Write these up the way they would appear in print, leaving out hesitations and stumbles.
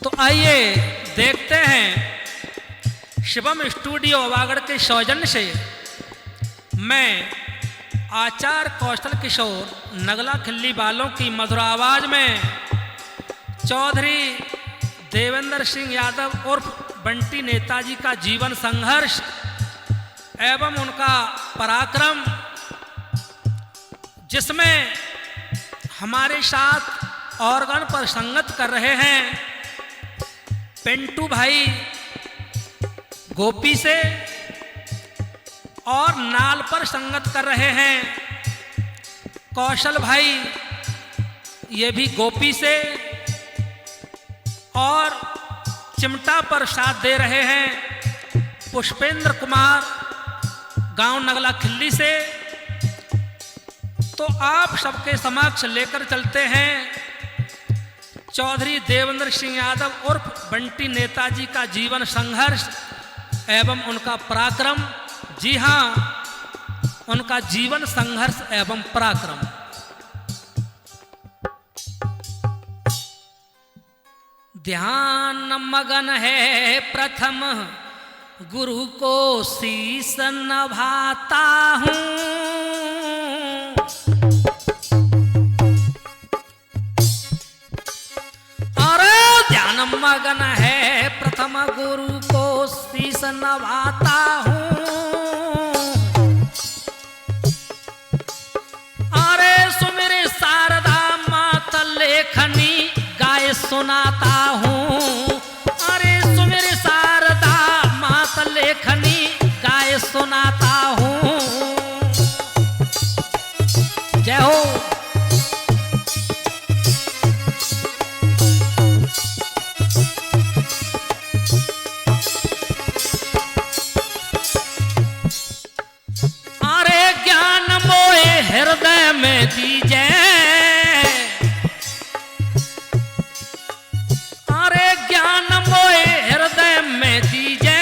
तो आइए देखते हैं शिवम स्टूडियो अवागढ़ के सौजन्य से मैं आचार्य कौशल किशोर नगला खिल्ली वालों की मधुर आवाज में चौधरी देवेंद्र सिंह यादव उर्फ बंटी नेताजी का जीवन संघर्ष एवं उनका पराक्रम, जिसमें हमारे साथ ऑर्गन पर संगत कर रहे हैं पिंटू भाई गोपी से और नाल पर संगत कर रहे हैं कौशल भाई, ये भी गोपी से, और चिमटा पर साथ दे रहे हैं पुष्पेंद्र कुमार गांव नगला खिल्ली से। तो आप सबके समक्ष लेकर चलते हैं चौधरी देवेंद्र सिंह यादव उर्फ बंटी नेताजी का जीवन संघर्ष एवं उनका पराक्रम। जी हाँ, उनका जीवन संघर्ष एवं पराक्रम। ध्यान मगन है प्रथम गुरु को शीस नभाता हूँ, मगन है प्रथम गुरु को शीस नभाता हूँ। अरे सुमिर शारदा मात लेखनी गाय सुनाता हूँ। अरे सुमिर शारदा मात लेखनी गाय सुनाता हूँ। जय हो। हृदय में दीजे, अरे ज्ञान मोए हृदय में दीजे,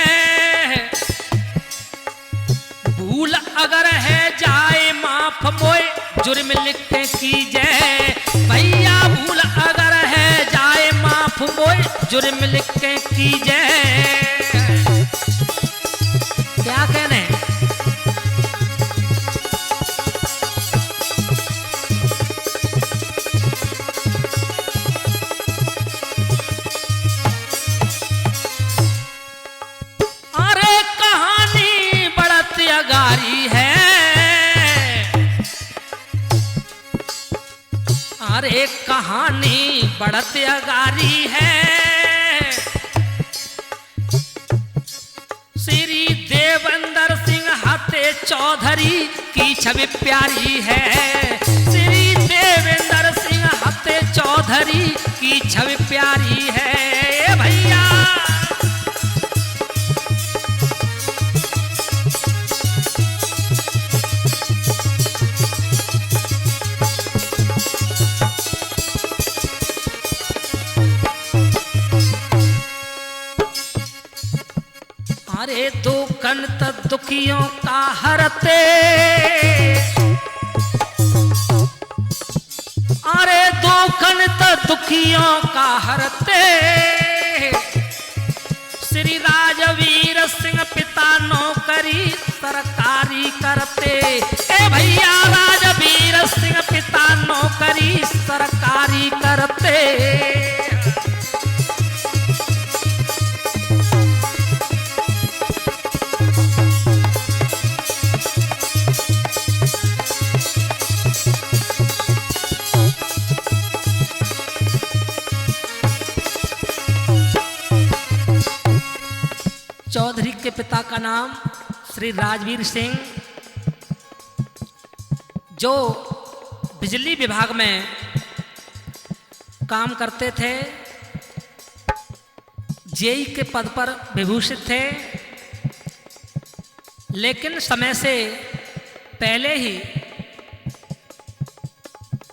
भूल अगर है जाए माफ मोए जुर्म लिख के कीजे। भैया भूल अगर है जाए माफ मोए जुर्म लिख के कीजे। क्या कहने अरे कहानी बढ़त अगारी है। श्री देवेंद्र सिंह हते चौधरी की छवि प्यारी है। श्री देवेंद्र सिंह हते चौधरी की छवि प्यारी है। भैया अरे दुखंत दुखियों का हरते, अरे दुखंत दुखियों का हरते, श्री राजवीर सिंह पिता नौकरी सरकारी करते। ए भैया राजवीर सिंह पिता नौकरी सरकारी करते। चौधरी के पिता का नाम श्री राजवीर सिंह, जो बिजली विभाग में काम करते थे, जेई के पद पर विभूषित थे, लेकिन समय से पहले ही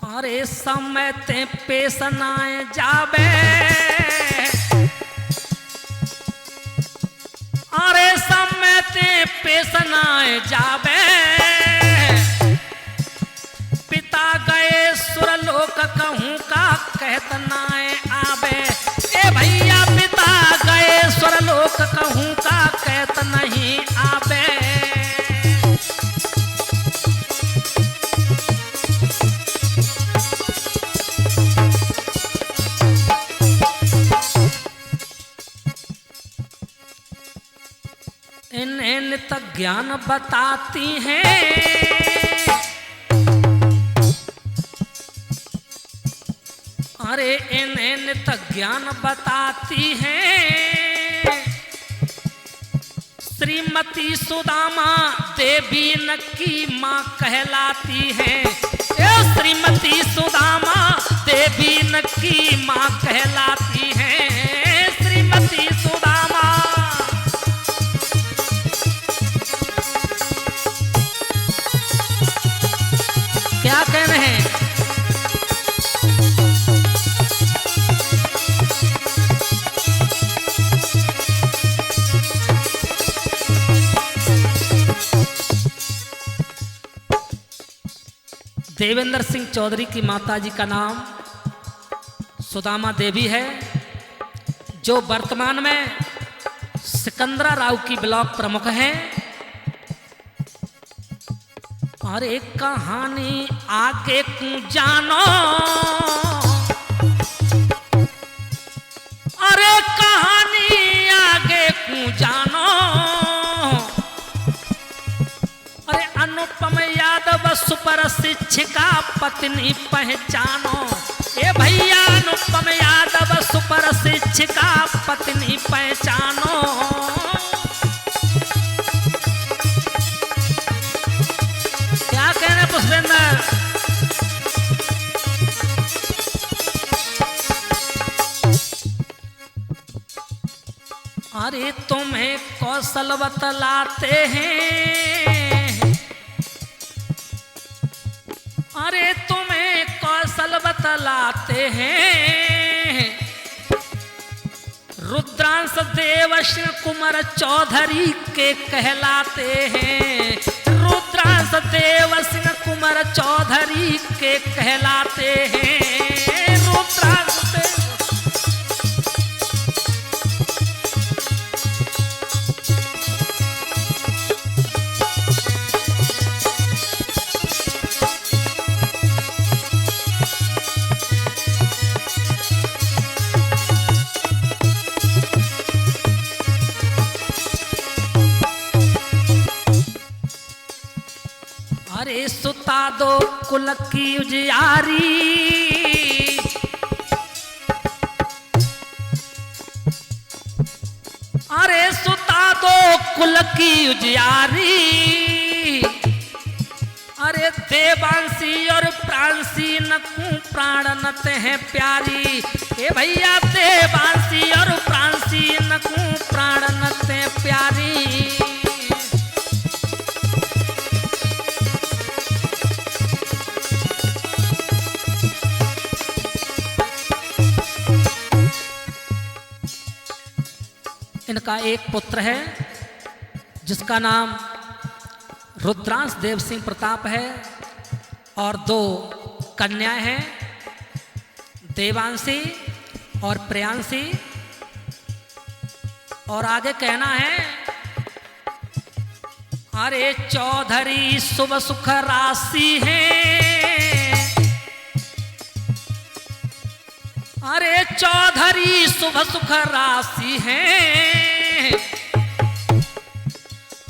अरे समय ते पेश नाए जाबे, अरे समय ते पेश नाए जाबे, पिता गए सुरलोक कहूँ का कहत नाए आबे। ए भैया इन्हें नित ज्ञान बताती हैं। अरे इन्हें नित ज्ञान बताती हैं। श्रीमती सुदामा देवी नक्की माँ कहलाती हैं। श्रीमती सुदामा देवी नक्की माँ कहलाती हैं। श्रीमती सुदामा क्या कह रहे हैं? देवेंद्र सिंह चौधरी की माताजी का नाम सुदामा देवी है, जो वर्तमान में सिकंदरा राव की ब्लॉक प्रमुख हैं। और एक कहानी आगे क्यों जानो, अरे कहानी आगे क्यों जानो। अरे अनुपम यादव सुपर शिक्षिका पत्नी पहचानो। ए भैया अनुपम यादव सुपर शिक्षिका पत्नी पहचानो। क्या कहने पुष्पेंद्र? अरे तुम्हें कौशल बतलाते हैं। अरे तुम्हें कौशल बतलाते हैं। रुद्रांश देवसिंह कुमार चौधरी के कहलाते हैं। रुद्रांश देवसिंह कुमार चौधरी के कहलाते हैं। रुद्रांश अरे सुता दो कुल की उजियारी। अरे सुता दो कुल की उजियारी। अरे देवांशी और प्रांशी नकू प्राण नत हैं प्यारी। ए भैया देवांशी और प्रांशी नकू प्राण नत हैं प्यारी। इनका एक पुत्र है जिसका नाम रुद्रांश देव सिंह प्रताप है और 2 कन्याएं हैं, देवांशी और प्रियांशी। और आगे कहना है, अरे चौधरी शुभ सुख राशि है। अरे चौधरी शुभ सुख राशि है।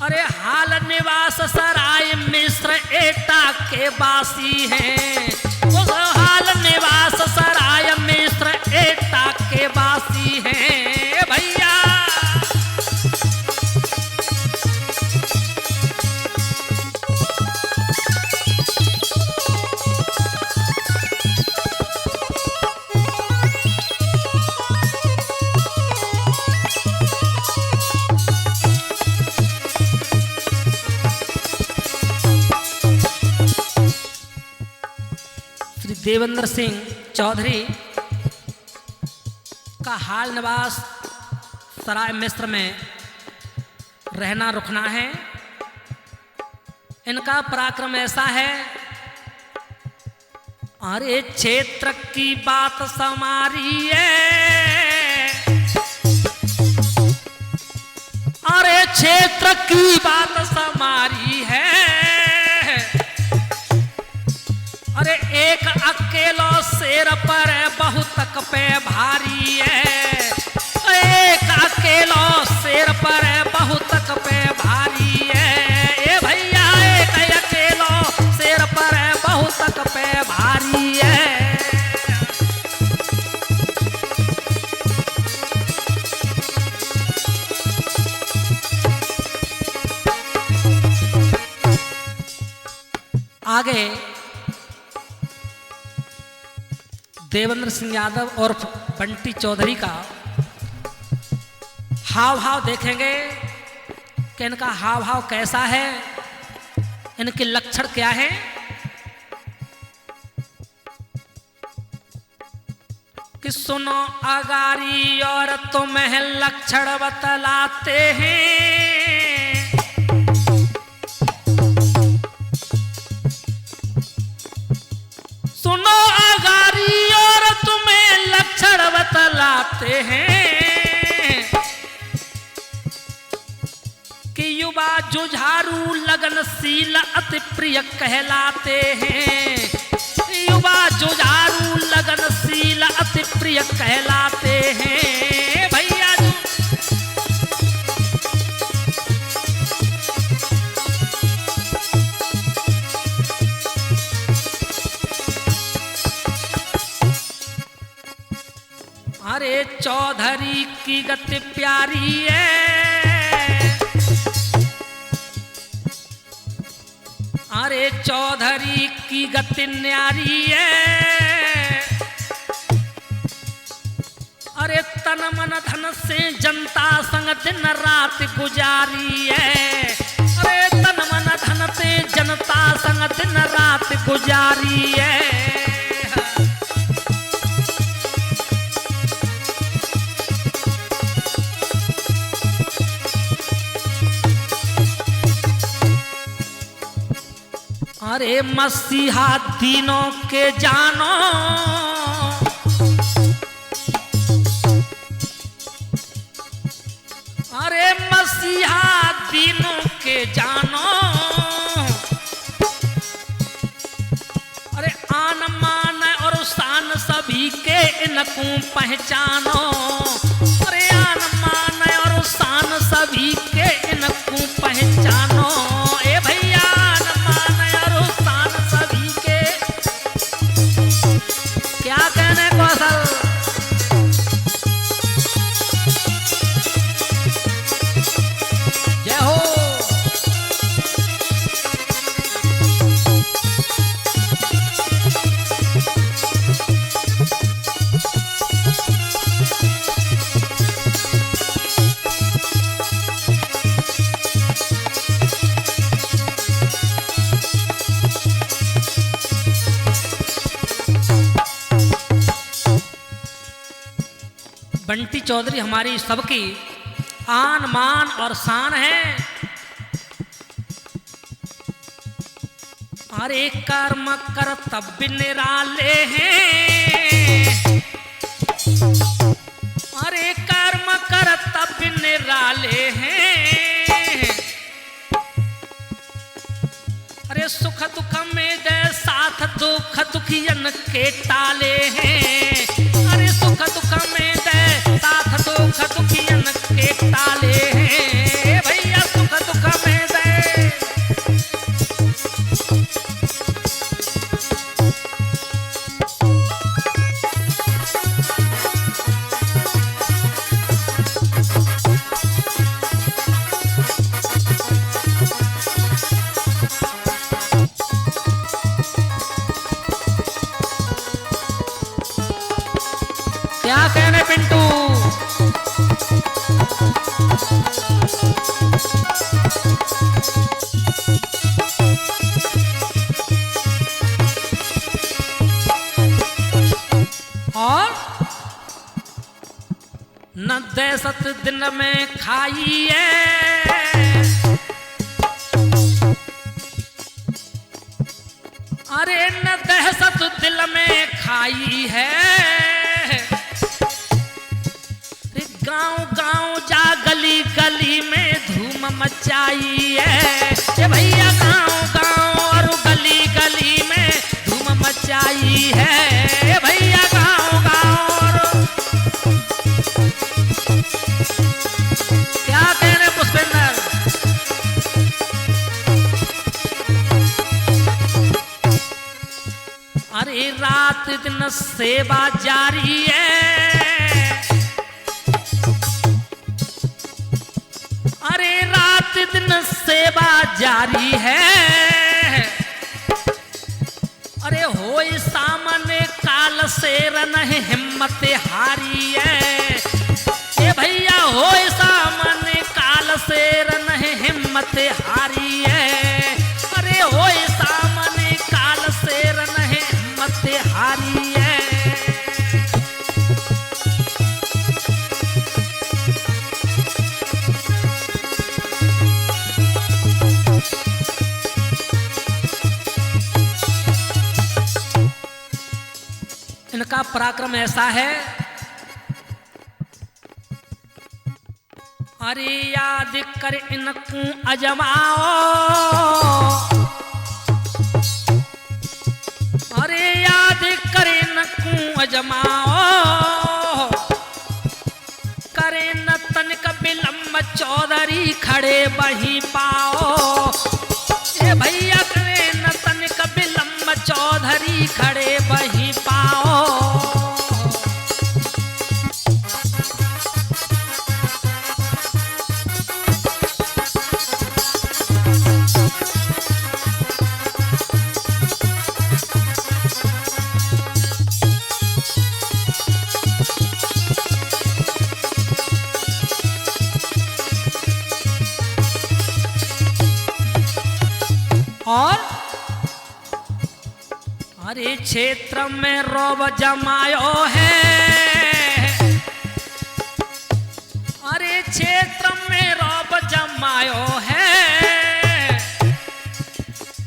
अरे हाल निवास सराय मिश्र एटा के वासी हैं। उस हाल निवास सराय मिश्र एटा के वासी हैं भैया। देवेंद्र सिंह चौधरी का हाल निवास सराय मिश्र में रहना रुकना है। इनका पराक्रम ऐसा है, अरे क्षेत्र की बात समारी है। अरे क्षेत्र की बात समारी है। अरे एक अकेलो शेर पर बहुतक पे भारी है। एक अकेलो शेर पर बहुतक पे भारी आगे देवेंद्र सिंह यादव और बंटी चौधरी का हाव भाव देखेंगे कि इनका हाव भाव कैसा है, इनके लक्षण क्या है। कि सुनो अगारी और तुम्हें लक्षण बतलाते हैं, सुनो अगारी और तुम्हें लक्षण बतलाते हैं कि युवा जुझारू लगनशील अति प्रिय कहलाते हैं, युवा जुझारू लगनशील अति प्रिय कहलाते हैं। भैया जी अरे चौधरी की गति प्यारी है, अरे चौधरी की गति न्यारी है, अरे तन मन धन से जनता संग दिन रात गुजारी है, अरे तन मन धन से जनता संग दिन रात गुजारी है। अरे मसीहा दीनों के जानो, अरे मसीहा दीनों के जानो, अरे आन मान और शान सभी के इनको पहचानो, अरे आन मान और शान सभी के इनको पहचानो। ए भैया क्या कहने कौशल, जय हो। बंटी चौधरी हमारी सबकी आन मान और शान है। अरे कर्म कर्तव्य निराले हैं, अरे कर्म कर्तव्य निराले हैं, अरे सुख दुख में दे साथ दुख दुखियन के टाले हैं, अरे सुख दुख में साथ दुख दुखियन के टाले हैं। भैया सुख दुख में दे क्या कहने पिंटू। और न दहशत दिन में खाई है, अरे न दहशत दिल में खाई है, गांव गांव जा गली गली में धूम मचाई है, ये भैया गांव गांव और गली गली में धूम मचाई है, ये भैया गांव गांव और क्या कहने पुष्पेंद्र। अरे रात दिन सेवा जारी है, अरे रात दिन सेवा जारी है, शेर नहीं हिम्मत हारी है। ए भैया हो सामने काल शेर नहीं हिम्मत हारी है। अरे हो सामने काल शेर नहीं हिम्मत हारी है। इनका पराक्रम ऐसा है, अरे याद कर इनको अजमाओ, अरे याद कर इनको अजमाओ, करे न तनिक विलम्ब चौधरी खड़े बही पाओ। ए भैया करे न तनिक विलम्ब चौधरी खड़े बही पाओ। और अरे क्षेत्र में रौब जमायो है, अरे क्षेत्र में रौब जमायो है,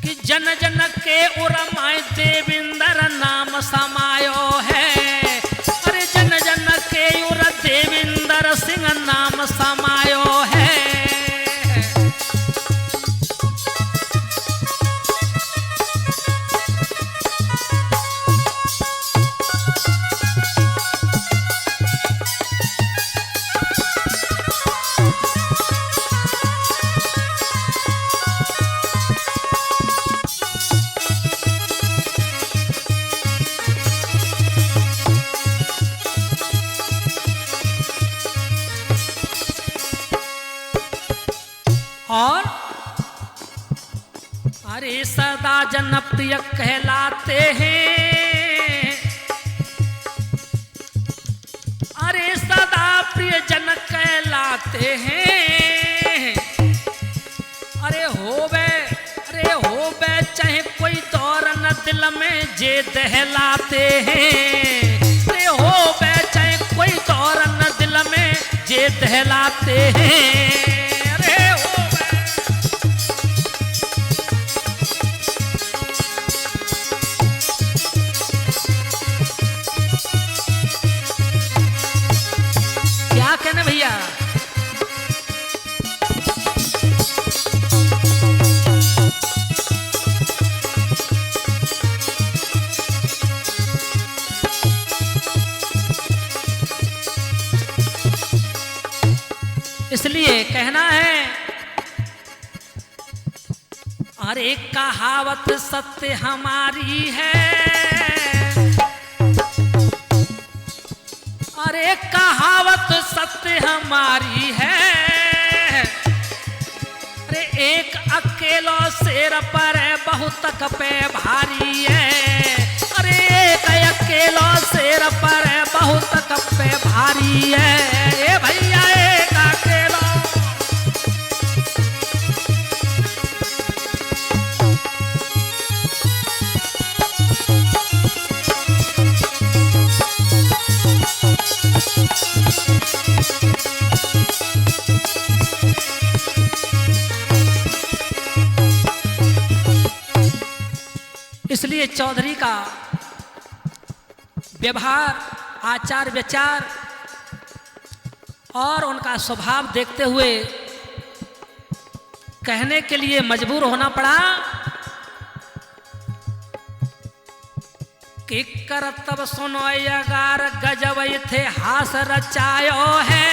कि जन जन के उरमाए देविंदर नाम समायो है। अरे जन जन के उर देविंदर सिंह नाम समायो है। और अरे सदा जनप्रिय कहलाते हैं, अरे सदा प्रिय जन कहलाते हैं। अरे होवे चाहे कोई दौर न दिल में जे दहलाते हैं। अरे होवे चाहे कोई दौर न दिल में जे दहलाते हैं। क्या कहने भैया, इसलिए कहना है, अरे कहावत सत्य हमारी है, अरे कहावत सत्य हमारी है। अरे एक अकेलो शेर पर बहुत पे भारी है। अरे एक अकेलो शेर पर बहुत पे भारी है। ए भैया एक अकेलो, इसलिए चौधरी का व्यवहार, आचार विचार और उनका स्वभाव देखते हुए कहने के लिए मजबूर होना पड़ा कि करतब सुनो अगार गजब इतिहास रचायो है।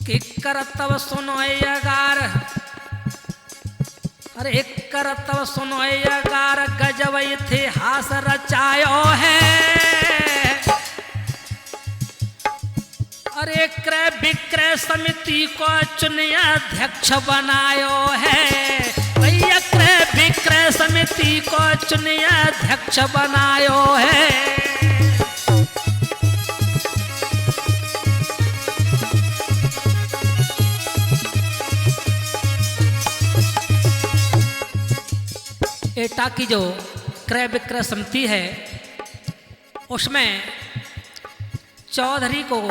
कि करतब सुनो अगार, अरे एक करतब सुनो अगार गजब इतिहास रचायो है। अरे क्रय विक्रय समिति को चुनिया अध्यक्ष बनायो है। भैया क्रय विक्रय क्रय समिति को चुनिए अध्यक्ष बनायो है। एटा की जो क्रय विक्रय समिति है उसमें चौधरी को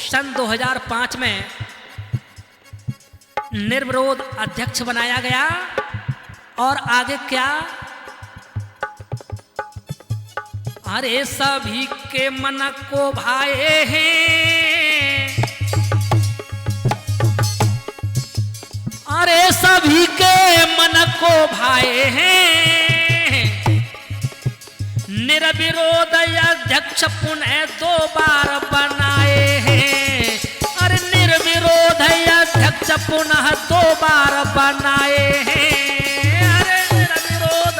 सन 2005 में निर्विरोध अध्यक्ष बनाया गया। और आगे क्या, अरे सभी के मन को भाए हैं, अरे सभी के मन को भाए हैं, निर्विरोध अध्यक्ष पुनः 2 बार बनाए हैं। अरे निर्विरोध अध्यक्ष पुनः 2 बार बनाए हैं। अरे निर्विरोध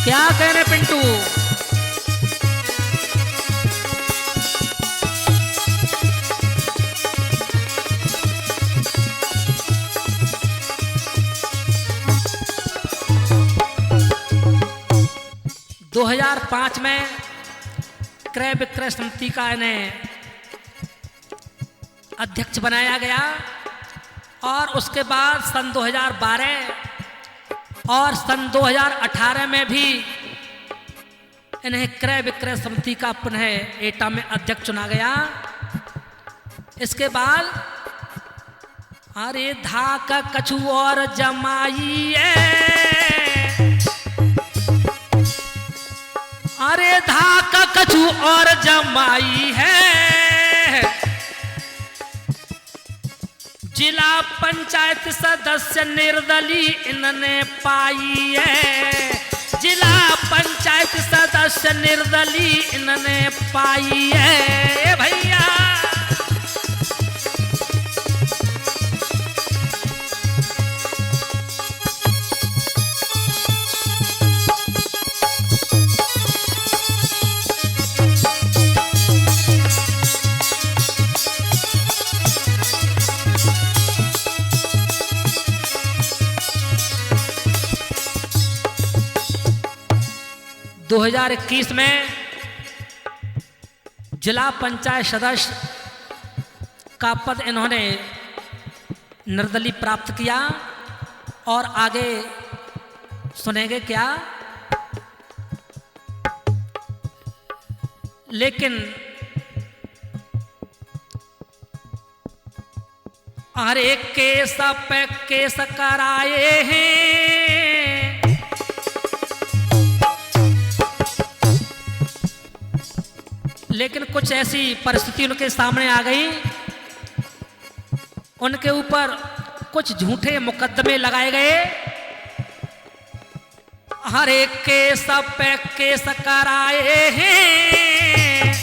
क्या कह रहे पिंटू? 2005 में क्रय विक्रय समिति का इन्हें अध्यक्ष बनाया गया। और उसके बाद सन 2012 और सन 2018 में भी इन्हें क्रय विक्रय समिति का पुनः एटा में अध्यक्ष चुना गया। इसके बाद अरे धाका कछु और जमाई अरे धाका कछु और जमाई है। जिला पंचायत सदस्य निर्दलीय इन्होंने पाई है। जिला पंचायत सदस्य निर्दलीय इन्होंने पाई है भैया। दो 2021 में जिला पंचायत सदस्य का पद इन्होंने निर्दलीय प्राप्त किया। और आगे सुनेंगे क्या, लेकिन हर एक केस पे केस कराए हैं। लेकिन कुछ ऐसी परिस्थिति उनके सामने आ गई, उनके ऊपर कुछ झूठे मुकदमे लगाए गए। हर एक केस पे केस कराए हैं।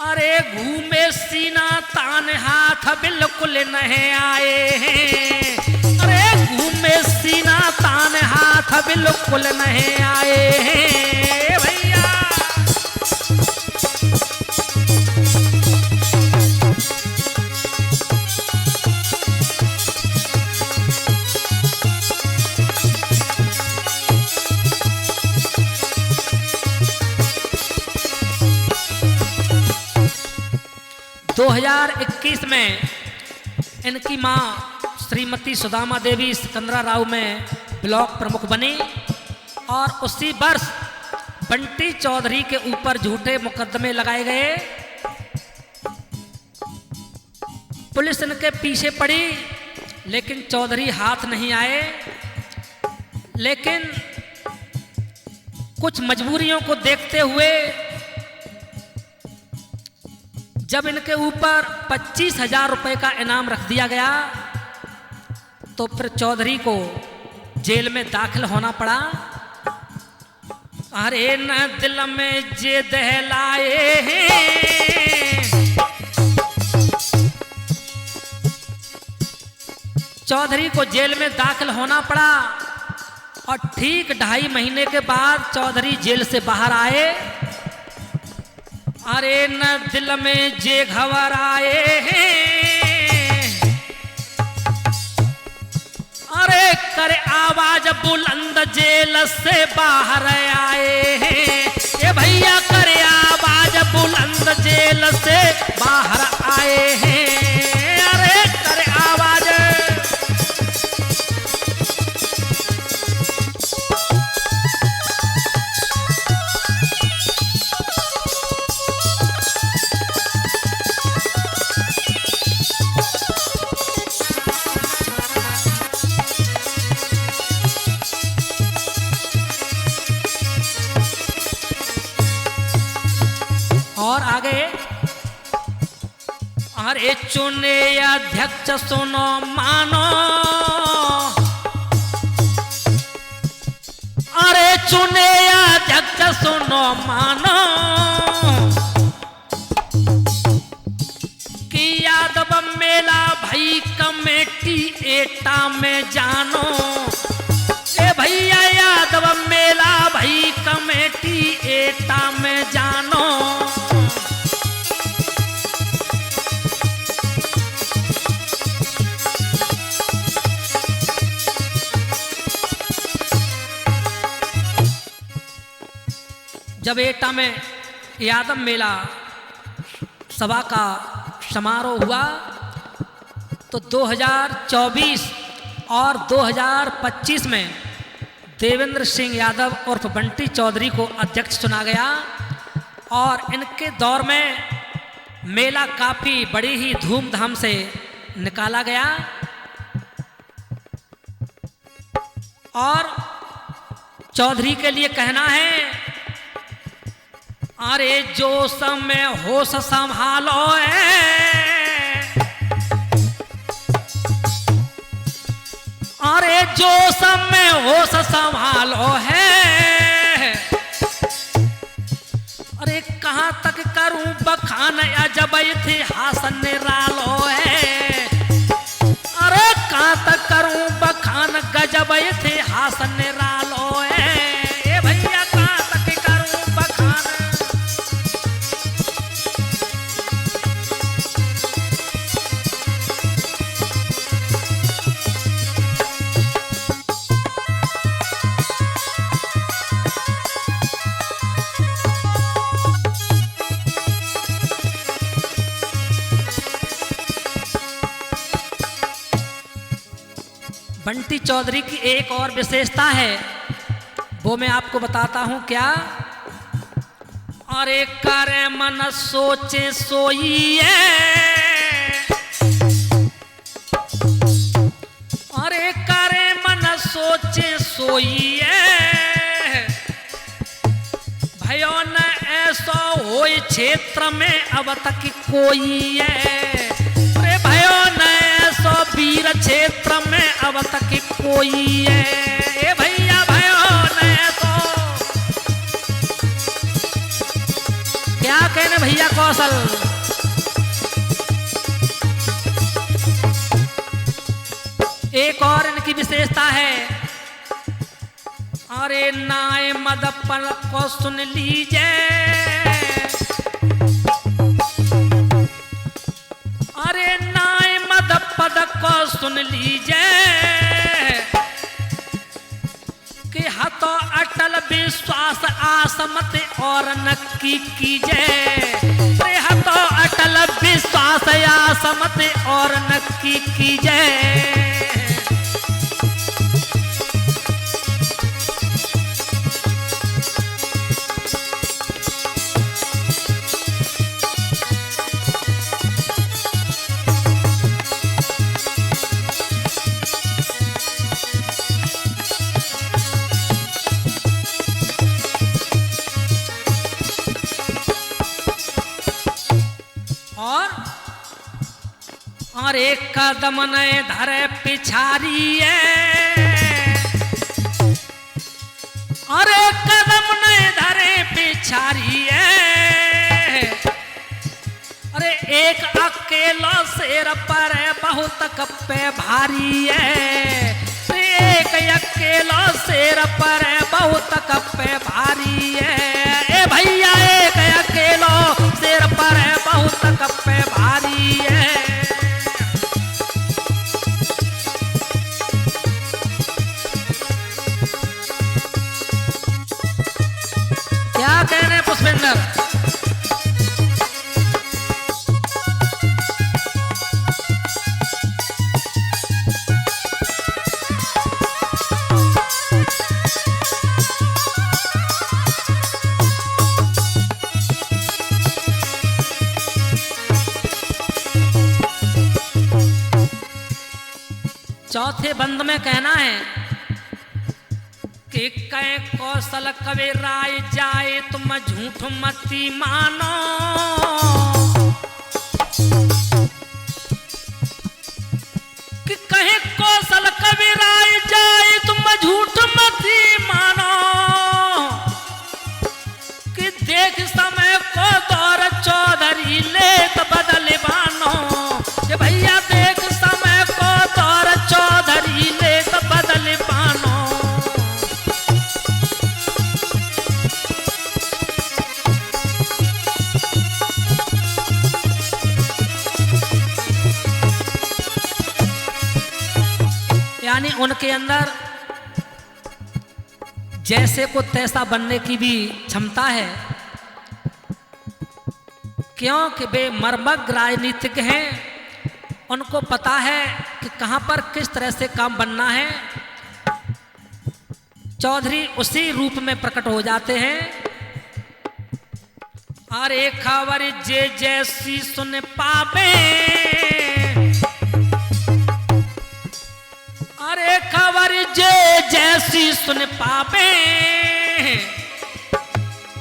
अरे घूमे सीना तान हाथ बिल्कुल नहीं आए हैं। अरे घूमे सीना तान हाथ बिल्कुल नहीं आए हैं भैया। दो 2021 में इनकी मां श्रीमती सुदामा देवी सिकंदरा राव में ब्लॉक प्रमुख बनी। और उसी वर्ष बंटी चौधरी के ऊपर झूठे मुकदमे लगाए गए। पुलिस इनके पीछे पड़ी लेकिन चौधरी हाथ नहीं आए। लेकिन कुछ मजबूरियों को देखते हुए जब इनके ऊपर 25,000 रुपए का इनाम रख दिया गया तो फिर चौधरी को जेल में दाखिल होना पड़ा। अरे न दिल में जे दहलाए हैं। चौधरी को जेल में दाखिल होना पड़ा। और ठीक 2.5 महीने के बाद चौधरी जेल से बाहर आए। अरे न दिल में जे घबराए हैं, अरे करे आवाज बुलंद जेल से बाहर आए हैं, ये भैया करे आवाज बुलंद जेल से बाहर आए हैं, अरे करे आवाज। और आगे, अरे चुने अध्यक्ष सुनो मानो, अरे चुने अध्यक्ष सुनो मानो, कि यादव मेला भाई कमेटी एटा में जानो, ए भैया यादव मेला भाई कमेटी एटा में जानो। जब एटा में यादव मेला सभा का समारोह हुआ तो 2024 और 2025 में देवेंद्र सिंह यादव उर्फ बंटी चौधरी को अध्यक्ष चुना गया और इनके दौर में मेला काफ़ी बड़ी ही धूमधाम से निकाला गया। और चौधरी के लिए कहना है, अरे जो समय होश संभालो अरे जो समय होश संभालो है, अरे कहाँ तक करूं बखान अजब इतिहास निरालो है, अरे कहाँ तक करूं बखान गजब इतिहास निरालो है, ए भैया कहाँ तक करूं बखान। बंटी चौधरी की एक और विशेषता है, वो मैं आपको बताता हूं क्या। अरे करे मन सोचे सोइए, अरे करे मन सोचे सोइए, भयो न ऐसा होए क्षेत्र में अब तक कोई है, अरे भयो न ऐसा वीर क्षेत्र में अब तक कोई है, ए भैया भयो न ऐसा। क्या कहने भैया कौशल। एक और इनकी विशेषता है, अरे नाय मदपन को सुन लीजिए, अरे नाय मद पद को सुन लीजिए, कि हतो अटल विश्वास आसमत और नक्की कीजिए, अरे हतो अटल विश्वास आसमत और नक्की कीजिए। और एक कदम नए धरे पिछारी अरे कदम नए धरे पिछारी अरे एक अकेला शेर पर बहुत कप्पे भारी है, एक अकेला शेर पर बहुत कप्पे भारी है, ए भैया एक अकेला शेर पर है बहुत कप्पे भारी है। क्या कहने पुष्पेंद्र? चौथे बंद में कहना है कि कै कौशल कवे राय जाए तुम झूठ मती मानो। कि कहे कौशल कवे राय जाए तुम झूठ मती मानो। कि देख समय को दौर चौधरी ले तो बदल बानो। ये भैया देख समय को दौर चौधरी ले तो बदल बानो। यानी उनके अंदर जैसे को तैसा बनने की भी क्षमता है, क्योंकि वे मर्मज्ञ राजनीतिक हैं। उनको पता है कि कहां पर किस तरह से काम बनना है। चौधरी उसी रूप में प्रकट हो जाते हैं। अरे खबर जे जैसी सुन पावे, अरे खबर जे जैसी सुन पावे।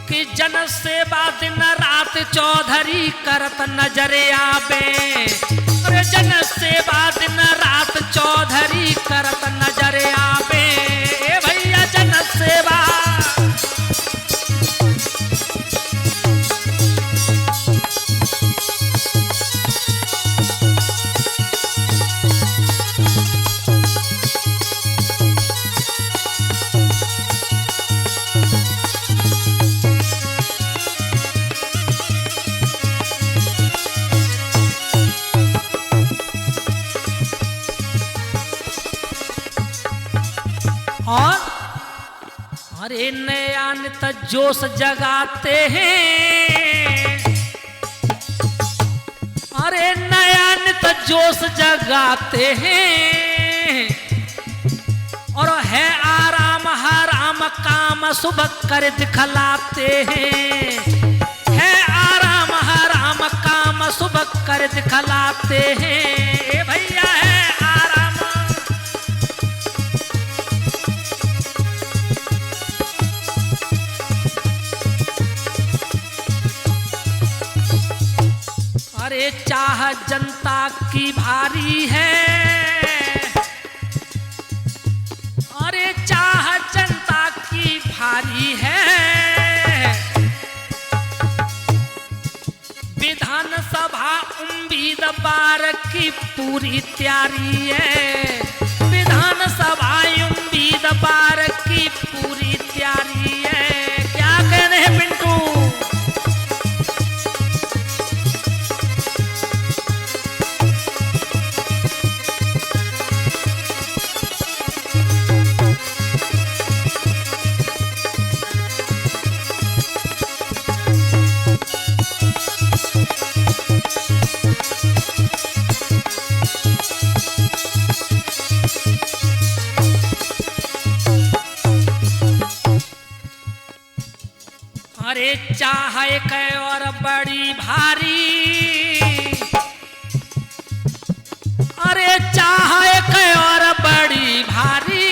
कि जन सेवा दिन रात चौधरी करत नजर आवे। अरे जन सेवा दिन रात चौधरी करत नजर आवे। ए भैया जन सेवा। और अरे नया नित जोश जगाते हैं। अरे नया नित जोश जगाते हैं। और है आराम हराम काम सुबह कर दिखलाते हैं। है आराम हराम काम सुबह कर दिखलाते हैं। ए भैया है आराम। अरे चाह जनता की भारी है। अरे चाह जनता की भारी है। विधानसभा उम्मीदवार की पूरी तैयारी है। विधानसभा उम्मीदवार की पूरी तैयारी है। क्या कहने हैं पिंटू? अरे चाह एक और बड़ी भारी। अरे चाह एक और बड़ी भारी।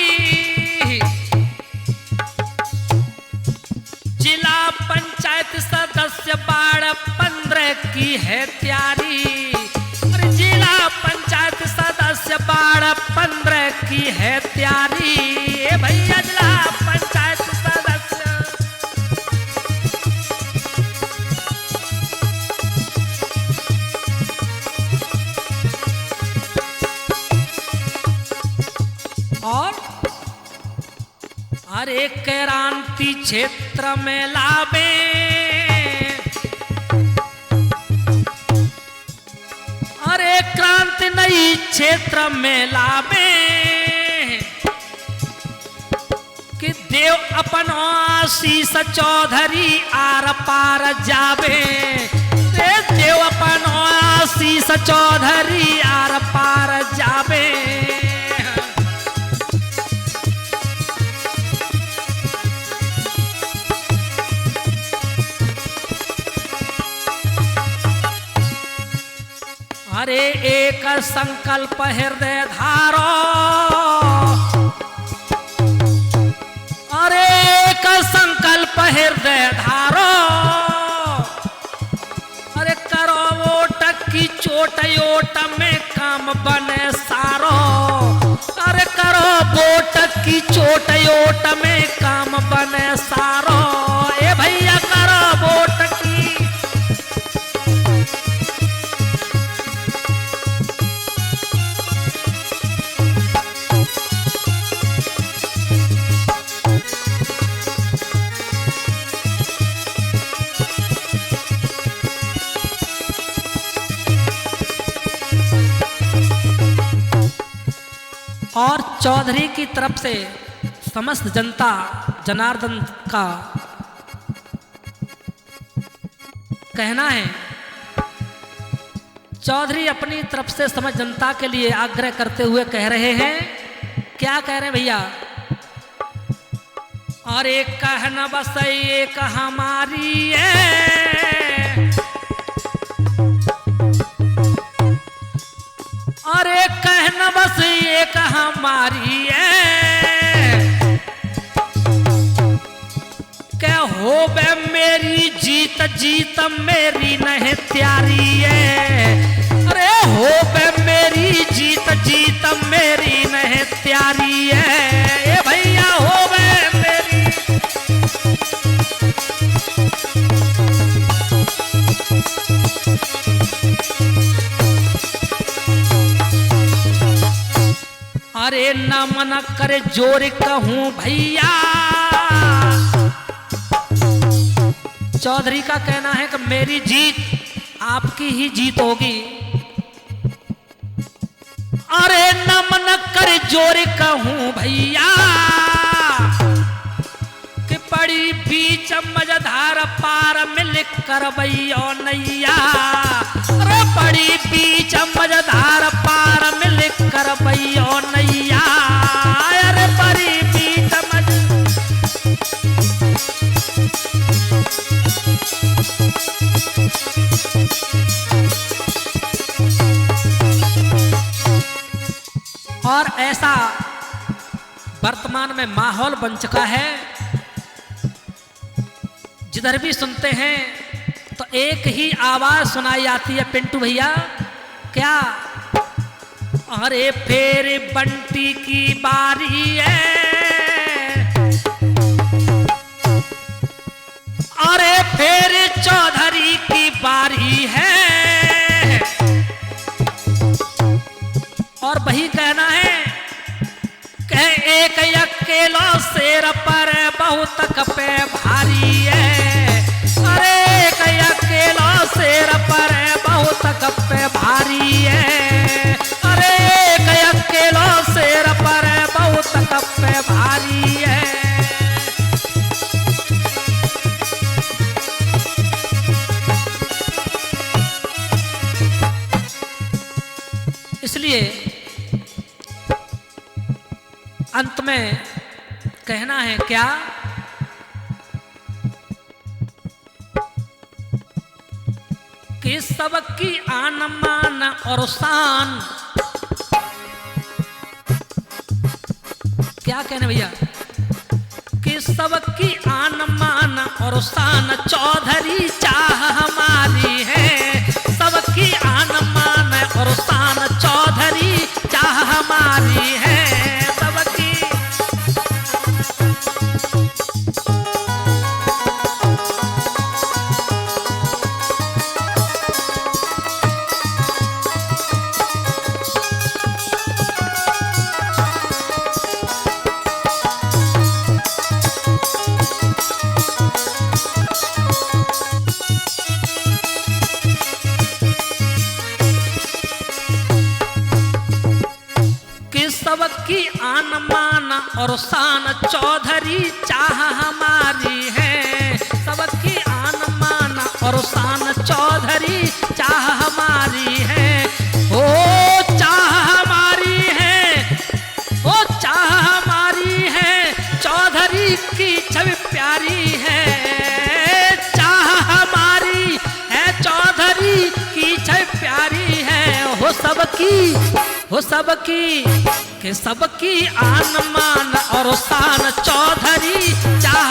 जिला पंचायत सदस्य वार्ड 15 की है तैयारी। अरे जिला पंचायत सदस्य वार्ड 15 की है तैयारी। ए भैया जिला पंचायत सदस्य। और अरे क्रांति क्षेत्र में लावे। नई क्षेत्र में लावे कि देव अपन आशीष चौधरी आर पार जावे, देव अपन आशीष चौधरी आर पार जावे। अरे एक संकल्प हृदय धारो, अरे एक संकल्प हृदय धारो, अरे करो वोट की चोट ओट में काम बने सारो, अरे करो वोट की चोट ओट में काम बने सारो। ए भैया करो वोट की। और चौधरी की तरफ से समस्त जनता जनार्दन का कहना है, चौधरी अपनी तरफ से समस्त जनता के लिए आग्रह करते हुए कह रहे हैं, क्या कह रहे हैं भैया? और एक कहना बस एक हमारी है, और एक कहना बस एक हमारी है, क्या हो बे मेरी जीत जीत मेरी नहीं त्यारी है, अरे हो बे मेरी जीत जीत मेरी नहीं त्यारी है। ए भैया हो बे मेरी। अरे न मना करे जोर कहूं भैया, चौधरी का कहना है कि मेरी जीत आपकी ही जीत होगी। अरे न मना करे जोर कहूं भैया, कि पड़ी बीच मझधार पार मिल कर भैया नैया, अरे पड़ी बीच मझधार पार मिल कर भैया नैया, अरे पड़ी बीच मझ। और ऐसा वर्तमान में माहौल बन चुका है, जिधर भी सुनते हैं तो एक ही आवाज सुनाई आती है, पिंटू भैया क्या? अरे फिर बंटी की बारी है, अरे फिर चौधरी की बारी है, और वही कहना है कि एक अकेला शेर पर बहुत कपे भारी है, अरे एक अकेला शेर पर बहुत कपे भारी है, अरे एक अकेला शेर पर बहुत कपे भारी है। इसलिए अंत में कहना है क्या? कि सबकी आन मान और शान, क्या कहने भैया? कि सबकी आन मान और शान चौधरी चाह हमारी है, सबकी आन मान और शान चौधरी चाह हमारी है, सबकी। सबकी आन मान और शान चौधरी चाह हमारी है, सबकी आन मान और शान चौधरी चाह हमारी है। ओ चाह हमारी है, ओ चाह हमारी है, चौधरी की छवि प्यारी है, चाह हमारी है, चौधरी की छवि प्यारी है। हो सबकी के सबकी आन मान और शान चौधरी चाह